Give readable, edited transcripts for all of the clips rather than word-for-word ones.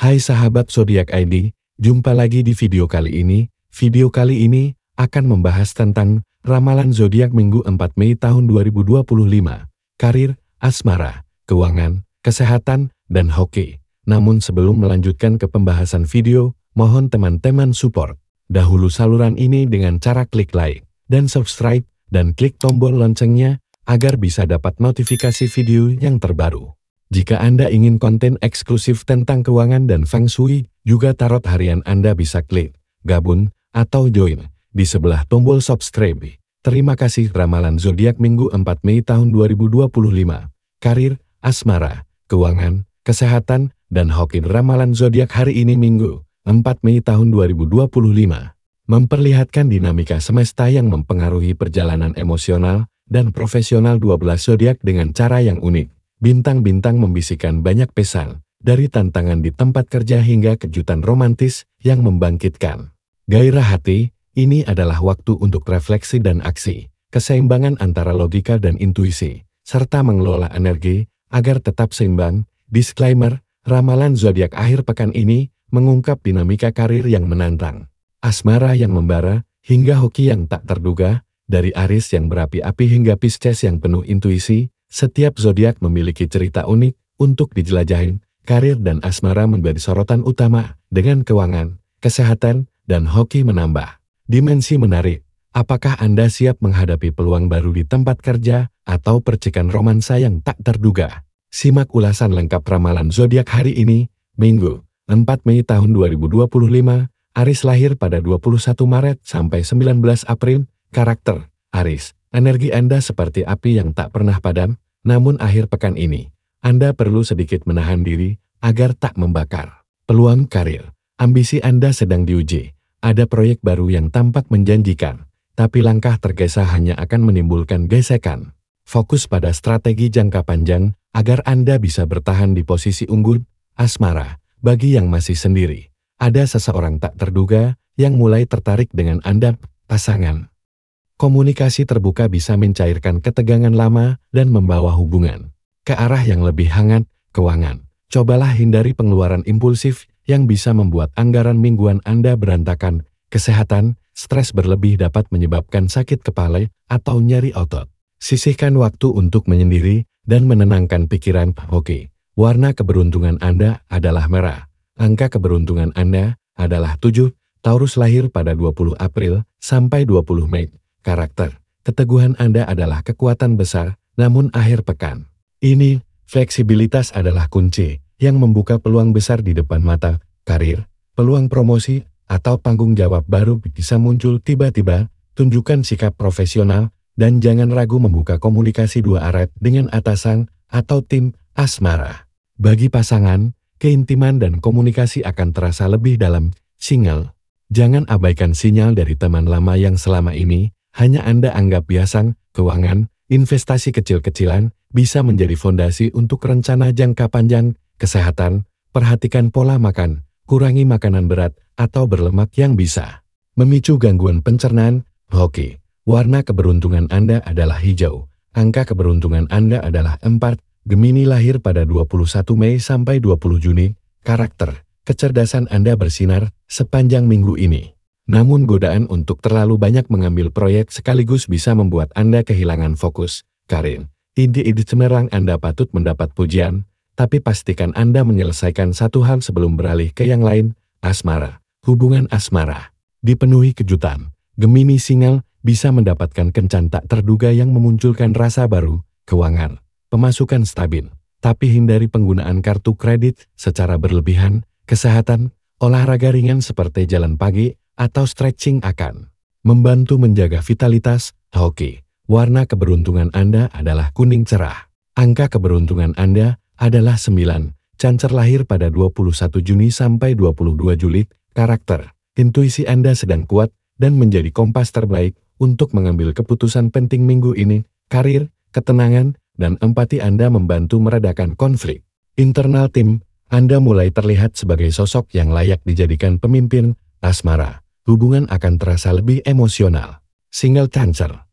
Hai sahabat Zodiak ID, jumpa lagi di video kali ini. Video kali ini akan membahas tentang ramalan zodiak Minggu 4 Mei tahun 2025. Karir, asmara, keuangan, kesehatan, dan hoki. Namun sebelum melanjutkan ke pembahasan video, mohon teman-teman support dahulu saluran ini dengan cara klik like dan subscribe dan klik tombol loncengnya agar bisa dapat notifikasi video yang terbaru. Jika Anda ingin konten eksklusif tentang keuangan dan Feng Shui, juga tarot harian, Anda bisa klik gabung atau join di sebelah tombol subscribe. Terima kasih. Ramalan zodiak Minggu 4 Mei tahun 2025. Karir, asmara, keuangan, kesehatan, dan hoki. Ramalan zodiak hari ini Minggu 4 Mei tahun 2025 memperlihatkan dinamika semesta yang mempengaruhi perjalanan emosional dan profesional 12 zodiak dengan cara yang unik. Bintang-bintang membisikkan banyak pesan, dari tantangan di tempat kerja hingga kejutan romantis yang membangkitkan gairah hati. Ini adalah waktu untuk refleksi dan aksi, keseimbangan antara logika dan intuisi, serta mengelola energi agar tetap seimbang. Disclaimer, ramalan zodiak akhir pekan ini mengungkap dinamika karir yang menantang, asmara yang membara, hingga hoki yang tak terduga. Dari Aries yang berapi-api hingga Pisces yang penuh intuisi, setiap zodiak memiliki cerita unik untuk dijelajahin. Karir dan asmara menjadi sorotan utama, dengan keuangan, kesehatan, dan hoki menambah dimensi menarik. Apakah Anda siap menghadapi peluang baru di tempat kerja atau percikan romansa yang tak terduga? Simak ulasan lengkap ramalan zodiak hari ini, Minggu 4 Mei tahun 2025. Aries lahir pada 21 Maret sampai 19 April. Karakter, Aries. Energi Anda seperti api yang tak pernah padam, namun akhir pekan ini, Anda perlu sedikit menahan diri agar tak membakar. Peluang karir, ambisi Anda sedang diuji. Ada proyek baru yang tampak menjanjikan, tapi langkah tergesa hanya akan menimbulkan gesekan. Fokus pada strategi jangka panjang agar Anda bisa bertahan di posisi unggul. Asmara, bagi yang masih sendiri, ada seseorang tak terduga yang mulai tertarik dengan Anda. Pasangan, komunikasi terbuka bisa mencairkan ketegangan lama dan membawa hubungan ke arah yang lebih hangat. Keuangan, cobalah hindari pengeluaran impulsif yang bisa membuat anggaran mingguan Anda berantakan. Kesehatan, stres berlebih dapat menyebabkan sakit kepala atau nyeri otot. Sisihkan waktu untuk menyendiri dan menenangkan pikiran. Hoki, warna keberuntungan Anda adalah merah. Angka keberuntungan Anda adalah 7. Taurus lahir pada 20 April sampai 20 Mei. Karakter, keteguhan Anda adalah kekuatan besar, namun akhir pekan ini, fleksibilitas adalah kunci yang membuka peluang besar di depan mata. Karir, peluang promosi atau tanggung jawab baru bisa muncul tiba-tiba. Tunjukkan sikap profesional dan jangan ragu membuka komunikasi dua arah dengan atasan atau tim. Asmara, bagi pasangan, keintiman dan komunikasi akan terasa lebih dalam. Single, jangan abaikan sinyal dari teman lama yang selama ini hanya Anda anggap biasa. Keuangan, investasi kecil-kecilan bisa menjadi fondasi untuk rencana jangka panjang. Kesehatan, perhatikan pola makan, kurangi makanan berat atau berlemak yang bisa memicu gangguan pencernaan. Hoki, warna keberuntungan Anda adalah hijau. Angka keberuntungan Anda adalah 4. Gemini lahir pada 21 Mei sampai 20 Juni. Karakter, kecerdasan Anda bersinar sepanjang minggu ini. Namun godaan untuk terlalu banyak mengambil proyek sekaligus bisa membuat Anda kehilangan fokus. Karir, ide-ide cemerlang Anda patut mendapat pujian, tapi pastikan Anda menyelesaikan satu hal sebelum beralih ke yang lain. Asmara, hubungan asmara dipenuhi kejutan. Gemini single bisa mendapatkan kencan tak terduga yang memunculkan rasa baru. Keuangan, pemasukan stabil, tapi hindari penggunaan kartu kredit secara berlebihan. Kesehatan, olahraga ringan seperti jalan pagi atau stretching akan membantu menjaga vitalitas. Hoki, warna keberuntungan Anda adalah kuning cerah. Angka keberuntungan Anda adalah 9. Cancer lahir pada 21 Juni sampai 22 Juli. Karakter, intuisi Anda sedang kuat dan menjadi kompas terbaik untuk mengambil keputusan penting minggu ini. Karir, ketenangan, dan empati Anda membantu meredakan konflik internal tim. Anda mulai terlihat sebagai sosok yang layak dijadikan pemimpin. Asmara, hubungan akan terasa lebih emosional. Single Cancer,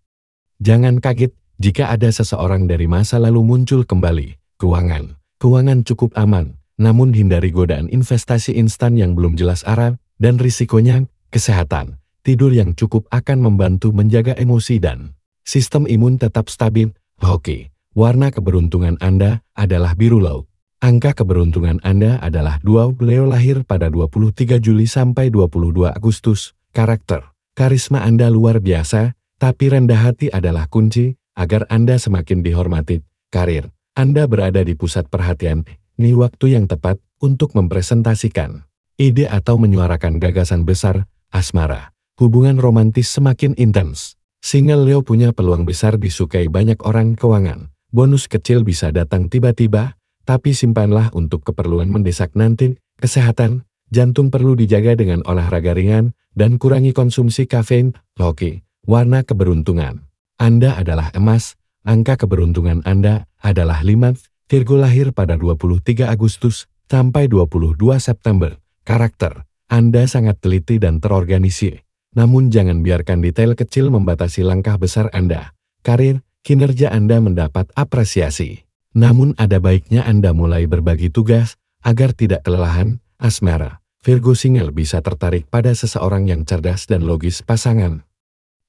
jangan kaget jika ada seseorang dari masa lalu muncul kembali. Keuangan cukup aman, namun hindari godaan investasi instan yang belum jelas arah dan risikonya. Kesehatan, tidur yang cukup akan membantu menjaga emosi dan sistem imun tetap stabil. Hoki, warna keberuntungan Anda adalah biru laut. Angka keberuntungan Anda adalah 2. Leo lahir pada 23 Juli sampai 22 Agustus. Karakter, karisma Anda luar biasa, tapi rendah hati adalah kunci agar Anda semakin dihormati. Karir, Anda berada di pusat perhatian. Ini waktu yang tepat untuk mempresentasikan ide atau menyuarakan gagasan besar. Asmara, hubungan romantis semakin intens. Single Leo punya peluang besar disukai banyak orang. Keuangan, bonus kecil bisa datang tiba-tiba, tapi simpanlah untuk keperluan mendesak nanti. Kesehatan, jantung perlu dijaga dengan olahraga ringan dan kurangi konsumsi kafein. Hoki, warna keberuntungan Anda adalah emas. Angka keberuntungan Anda adalah 5. Virgo lahir pada 23 Agustus sampai 22 September. Karakter, Anda sangat teliti dan terorganisir. Namun jangan biarkan detail kecil membatasi langkah besar Anda. Karir, kinerja Anda mendapat apresiasi. Namun ada baiknya Anda mulai berbagi tugas agar tidak kelelahan. Asmara, Virgo single bisa tertarik pada seseorang yang cerdas dan logis. Pasangan,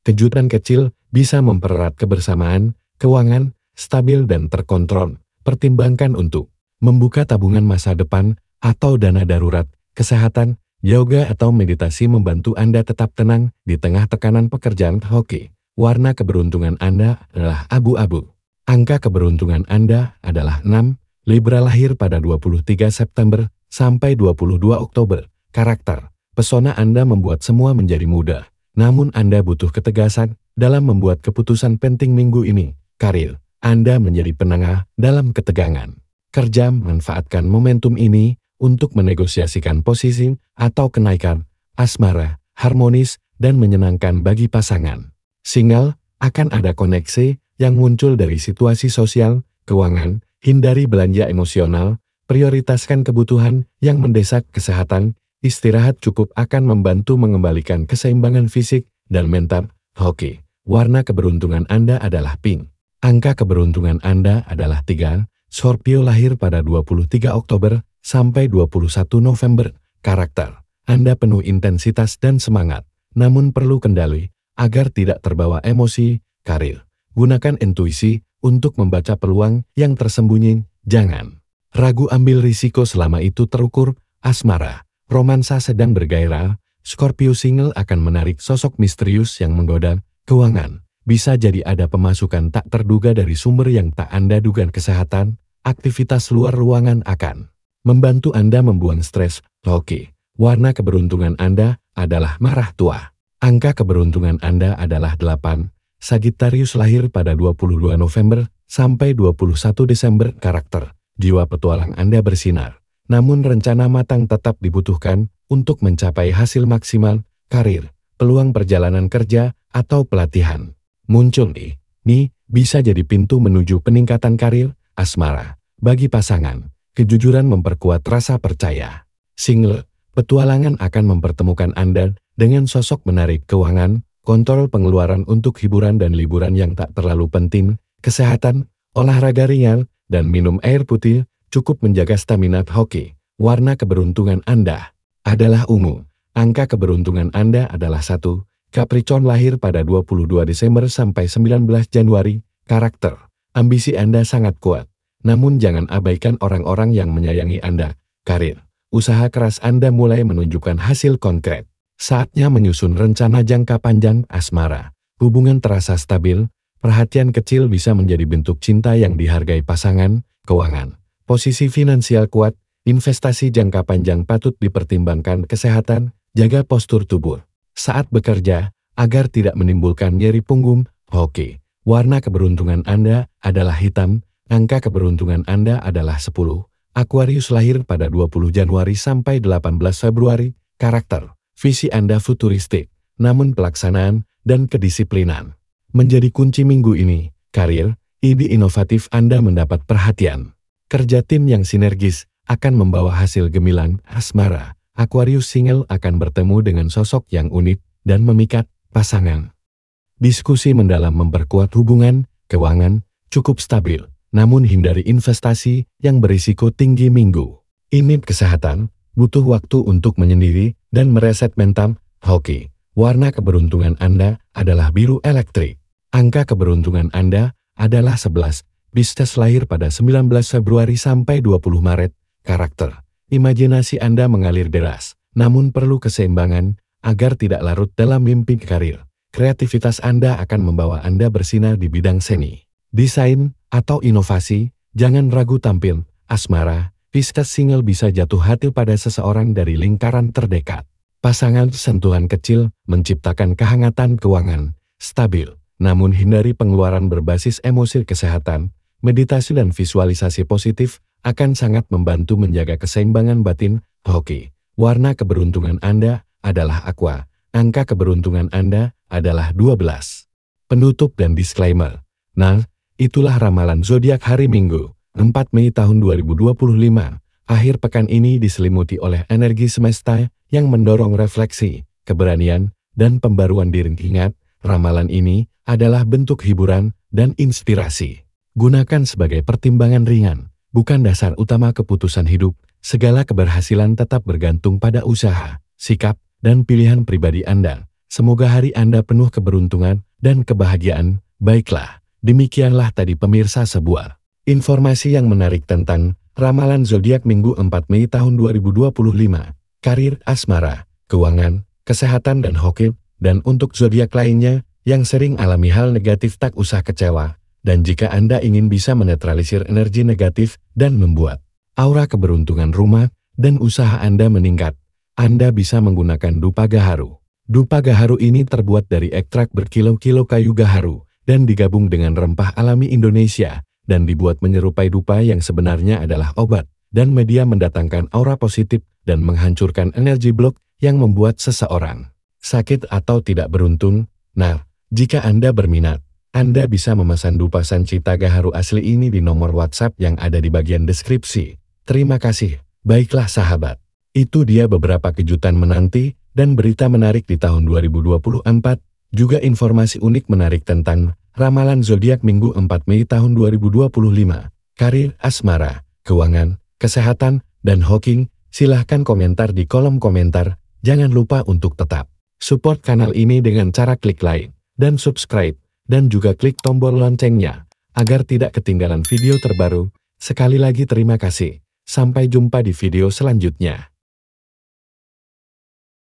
kejutan kecil bisa mempererat kebersamaan. Keuangan, stabil dan terkontrol. Pertimbangkan untuk membuka tabungan masa depan atau dana darurat. Kesehatan, yoga atau meditasi membantu Anda tetap tenang di tengah tekanan pekerjaan. Hoki, warna keberuntungan Anda adalah abu-abu. Angka keberuntungan Anda adalah 6. Libra lahir pada 23 September sampai 22 Oktober. Karakter, pesona Anda membuat semua menjadi mudah. Namun Anda butuh ketegasan dalam membuat keputusan penting minggu ini. Karir, Anda menjadi penengah dalam ketegangan. Kerja, manfaatkan momentum ini untuk menegosiasikan posisi atau kenaikan. Asmara, harmonis dan menyenangkan bagi pasangan. Single, akan ada koneksi yang muncul dari situasi sosial. Keuangan, hindari belanja emosional, prioritaskan kebutuhan yang mendesak. Kesehatan, istirahat cukup akan membantu mengembalikan keseimbangan fisik dan mental. Hoki, warna keberuntungan Anda adalah pink. Angka keberuntungan Anda adalah 3. Scorpio lahir pada 23 Oktober sampai 21 November. Karakter, Anda penuh intensitas dan semangat, namun perlu kendali agar tidak terbawa emosi. Karir, gunakan intuisi untuk membaca peluang yang tersembunyi. Jangan ragu ambil risiko selama itu terukur. Asmara, romansa sedang bergairah. Scorpio single akan menarik sosok misterius yang menggoda. Keuangan, bisa jadi ada pemasukan tak terduga dari sumber yang tak Anda duga. Kesehatan, aktivitas luar ruangan akan membantu Anda membuang stres. Hoki, warna keberuntungan Anda adalah merah tua. Angka keberuntungan Anda adalah 8. Sagittarius lahir pada 22 November sampai 21 Desember. Karakter, jiwa petualang Anda bersinar, namun rencana matang tetap dibutuhkan untuk mencapai hasil maksimal. Karir, peluang perjalanan kerja atau pelatihan muncul nih bisa jadi pintu menuju peningkatan karir. Asmara, bagi pasangan, kejujuran memperkuat rasa percaya. Single, petualangan akan mempertemukan Anda dengan sosok menarik. Keuangan, kontrol pengeluaran untuk hiburan dan liburan yang tak terlalu penting. Kesehatan, olahraga ringan dan minum air putih cukup menjaga stamina. Hoki, warna keberuntungan Anda adalah ungu. Angka keberuntungan Anda adalah 1. Capricorn lahir pada 22 Desember sampai 19 Januari. Karakter, ambisi Anda sangat kuat, namun jangan abaikan orang-orang yang menyayangi Anda. Karir, usaha keras Anda mulai menunjukkan hasil konkret. Saatnya menyusun rencana jangka panjang. Asmara, hubungan terasa stabil, perhatian kecil bisa menjadi bentuk cinta yang dihargai pasangan. Keuangan, posisi finansial kuat, investasi jangka panjang patut dipertimbangkan. Kesehatan, jaga postur tubuh saat bekerja agar tidak menimbulkan nyeri punggung. Hoki, warna keberuntungan Anda adalah hitam. Angka keberuntungan Anda adalah 10. Aquarius lahir pada 20 Januari sampai 18 Februari. Karakter, visi Anda futuristik, namun pelaksanaan dan kedisiplinan menjadi kunci minggu ini. Karir, ide inovatif Anda mendapat perhatian. Kerja tim yang sinergis akan membawa hasil gemilang. Asmara, Aquarius single akan bertemu dengan sosok yang unik dan memikat. Pasangan, diskusi mendalam memperkuat hubungan. Keuangan, cukup stabil, namun hindari investasi yang berisiko tinggi minggu Ini kesehatan, butuh waktu untuk menyendiri dan mereset mental. Hoki, warna keberuntungan Anda adalah biru elektrik. Angka keberuntungan Anda adalah 11. Pisces lahir pada 19 Februari sampai 20 Maret. Karakter, imajinasi Anda mengalir deras, namun perlu keseimbangan agar tidak larut dalam mimpi karir. Kreativitas Anda akan membawa Anda bersinar di bidang seni, desain, atau inovasi. Jangan ragu tampil. Asmara, Pisces single bisa jatuh hati pada seseorang dari lingkaran terdekat. Pasangan sentuhan kecil menciptakan kehangatan keuangan, stabil. Namun hindari pengeluaran berbasis emosi. Kesehatan, meditasi dan visualisasi positif akan sangat membantu menjaga keseimbangan batin. Hoki, warna keberuntungan Anda adalah aqua. Angka keberuntungan Anda adalah 12. Penutup dan disclaimer. Nah, itulah ramalan zodiak hari Minggu, 4 Mei tahun 2025. Akhir pekan ini diselimuti oleh energi semesta yang mendorong refleksi, keberanian, dan pembaruan diri. Ingat, ramalan ini adalah bentuk hiburan dan inspirasi. Gunakan sebagai pertimbangan ringan, bukan dasar utama keputusan hidup. Segala keberhasilan tetap bergantung pada usaha, sikap, dan pilihan pribadi Anda. Semoga hari Anda penuh keberuntungan dan kebahagiaan. Baiklah, demikianlah tadi pemirsa sebuah informasi yang menarik tentang ramalan zodiak Minggu 4 Mei tahun 2025. Karir, asmara, keuangan, kesehatan dan hoki. Dan untuk zodiak lainnya yang sering alami hal negatif, tak usah kecewa. Dan jika Anda ingin bisa menetralisir energi negatif dan membuat aura keberuntungan rumah dan usaha Anda meningkat, Anda bisa menggunakan dupa gaharu. Dupa gaharu ini terbuat dari ekstrak berkilo-kilo kayu gaharu dan digabung dengan rempah alami Indonesia dan dibuat menyerupai dupa yang sebenarnya adalah obat dan media mendatangkan aura positif dan menghancurkan energi blok yang membuat seseorang sakit atau tidak beruntung. Nah, jika Anda berminat, Anda bisa memesan dupa Sancita Gaharu asli ini di nomor WhatsApp yang ada di bagian deskripsi. Terima kasih. Baiklah sahabat, itu dia beberapa kejutan menanti dan berita menarik di tahun 2024, juga informasi unik menarik tentang ramalan zodiak Minggu 4 Mei tahun 2025. Karir, asmara, keuangan, kesehatan, dan hoki. Silahkan komentar di kolom komentar. Jangan lupa untuk tetap support kanal ini dengan cara klik like dan subscribe, dan juga klik tombol loncengnya agar tidak ketinggalan video terbaru. Sekali lagi terima kasih. Sampai jumpa di video selanjutnya.